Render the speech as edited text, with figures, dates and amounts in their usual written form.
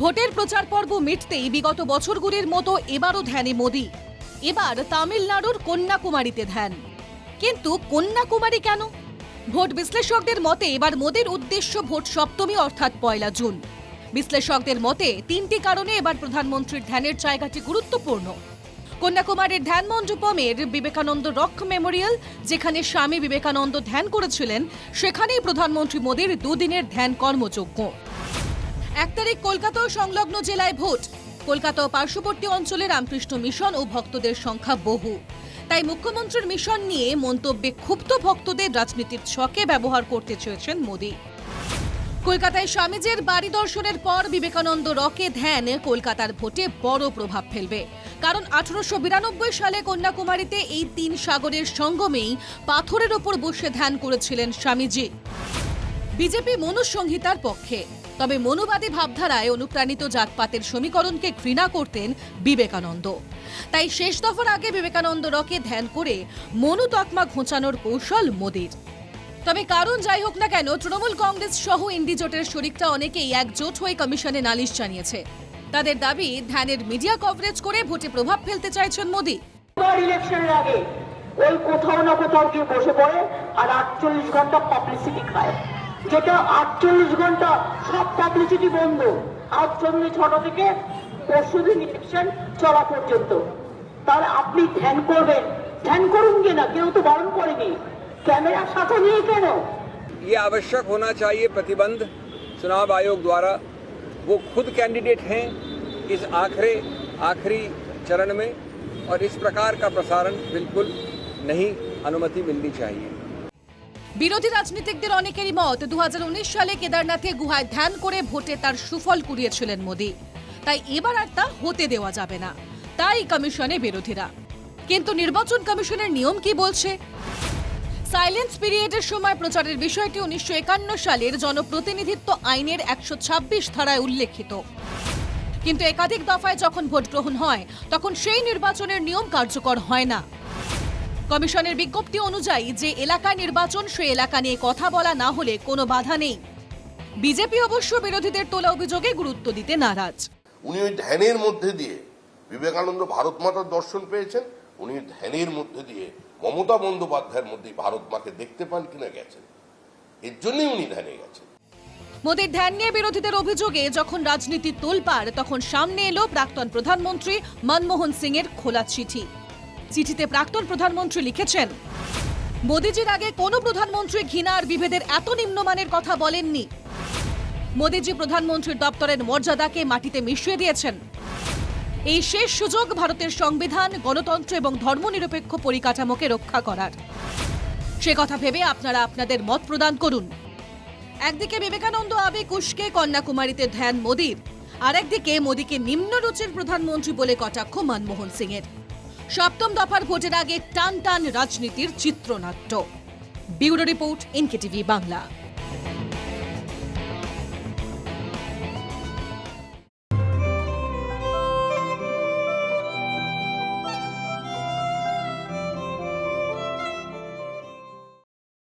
ভোটের প্রচার পর্ব মিটতেই বিগত বছরগুলির মতো এবারও ধ্যানে মোদি। এবার তামিলনাড়ুর কন্যাকুমারীতে ধ্যান। কিন্তু কন্যাকুমারী কেন? ভোট বিশ্লেষকদের মতে এবার মোদির উদ্দেশ্য ভোট সপ্তমী অর্থাৎ 1 জুন। বিশ্লেষকদের মতে 3টি কারণে এবার প্রধানমন্ত্রীর ধ্যানের জায়গাটি গুরুত্বপূর্ণ। কন্যাকুমারীর ধ্যান মণ্ডপমের বিবেকানন্দ রক মেমোরিয়াল, যেখানে স্বামী বিবেকানন্দ ধ্যান করেছিলেন, সেখানেই প্রধানমন্ত্রী মোদির দুদিনের ধ্যান কর্মযজ্ঞ। 1 তারিখ কলকাতা ও সংলগ্ন জেলায় ভোট। কলকাতা ও পার্শ্ববর্তী অঞ্চলে রামকৃষ্ণ মিশন ও ভক্তদের সংখ্যা বহু। তাই মুখ্যমন্ত্রীর মিশন নিয়ে মন্তব্যে ক্ষুব্ধ ভক্তদের রাজনীতির ছকে ব্যবহার করতে চেয়েছেন মোদি। কলকাতায় স্বামীজির বাড়ি দর্শনের পর বিবেকানন্দ রকে ধ্যান কলকাতার ভোটে বড় প্রভাব ফেলবে। কারণ 1892 সালে কন্যাকুমারীতে এই 3 সাগরের সঙ্গমেই পাথরের ওপর বসে ধ্যান করেছিলেন স্বামীজি। বিজেপি মনুসংহিতার পক্ষে, তবে মনুবাদী ভাবধারায় অনুপ্রাণিত জাতপাতের সমীকরণকে ঘৃণা করতেন বিবেকানন্দ। তাই শেষ দফার আগে বিবেকানন্দ রকে ধ্যান করে মনু তকমা ঘোচানোর কৌশল মোদির। তবে কারণ যাই হোক না কেন, তৃণমূল কংগ্রেস সহ ইন্ডি জোটের শরিকরা অনেকেই একজোট হয়ে কমিশনে নালিশ জানিয়েছে। তাদের দাবি, ধ্যানের মিডিয়া কভারেজ করে ভোটে প্রভাব ফেলতে চাইছেন মোদি। ইলেকশনের আগে ওই কোথাও না কোথাও গিয়ে বসে পড়ে আর 48 ঘন্টা পাবলিসিটি খায়, যেটা 48 ঘন্টা সব পাবলিসিটি বন্ধ। আজ সন্ধ্যে 6টা থেকে পরশুদিন ইলেকশন চলা পর্যন্ত। তাহলে আপনি ধ্যান করবেন, ধ্যান করুন না, কেউ তো বারণ করেনি। कैमरा साथ नहीं क्यों? ये आवश्यक होना चाहिए प्रतिबंध चुनाव आयोग द्वारा। वो खुद कैंडिडेट हैं इस आखिरी चरण में, और इस प्रकार का प्रसारण बिल्कुल नहीं अनुमति मिलनी चाहिए। বিরোধী রাজনীতিকদের অনেকেরই মত, 2019 সালে কেদারনাথে গুহায় ধ্যান করে ভোটে তার সুফল কুড়িয়েছিলেন মোদি। তাই এবার আর তা হতে দেওয়া যাবে না, তাই কমিশনে বিরোধীরা। কিন্তু নির্বাচন কমিশনের নিয়ম কি বলছে? সাইলেন্স পিরিয়ডের সময় প্রচারের বিষয়টি 1951 সালের জনপ্রতিনিধিত্ব আইনের 126 ধারায় উল্লেখিত। কিন্তু একাধিক দফায় যখন ভোট গ্রহণ হয়, তখন সেই নির্বাচনের নিয়ম কার্যকর হয় না। কমিশনের বিজ্ঞপ্তি অনুযায়ী যে এলাকায় নির্বাচন, সেই এলাকা নিয়ে কথা বলা না হলে কোনো বাধা নেই। বিজেপি অবশ্য বিরোধীদের তোলা অভিযোগে গুরুত্ব দিতে নারাজ। উনি ওই ধ্যানের মধ্যে দিয়ে বিবেকানন্দ ভারত মাতার দর্শন পেয়েছেন, উনি ধ্যানের মধ্যে দিয়ে মমতা বন্দ্যোপাধ্যায়ের মধ্যে ভারত মাকে দেখতে পান কিনা গেছেন, এর জন্যই উনি ধ্যানে গেছেন। মোদির ধ্যান নিয়ে বিরোধীদের অভিযোগে যখন রাজনীতি তোলপাড়, তখন সামনে এলো প্রাক্তন প্রধানমন্ত্রী মনমোহন সিং এর খোলা চিঠি। চিঠিতে প্রাক্তন প্রধানমন্ত্রী লিখেছেন, মোদিজির আগে কোনো প্রধানমন্ত্রী ঘৃণা আর বিভেদের এত নিম্নমানের কথা বলেননি। মোদিজি প্রধানমন্ত্রীর দপ্তরের মর্যাদাকে মাটিতে মিশিয়ে দিয়েছেন। এই শেষ সুযোগ ভারতের সংবিধান, গণতন্ত্র এবং ধর্মনিরপেক্ষ পরিকাঠামোকে রক্ষা করার। সে কথা ভেবে আপনারা আপনাদের মত প্রদান করুন। একদিকে বিবেকানন্দ আবেগ উস্কে কন্যাকুমারীতে ধ্যান মোদির, আর একদিকে মোদিকে নিম্নরুচির প্রধানমন্ত্রী বলে কটাক্ষ মনমোহন সিং এর। সপ্তম দফার ভোটের আগে টান টান রাজনীতির চিত্রনাট্য। Bureau report, NKTV Bangla.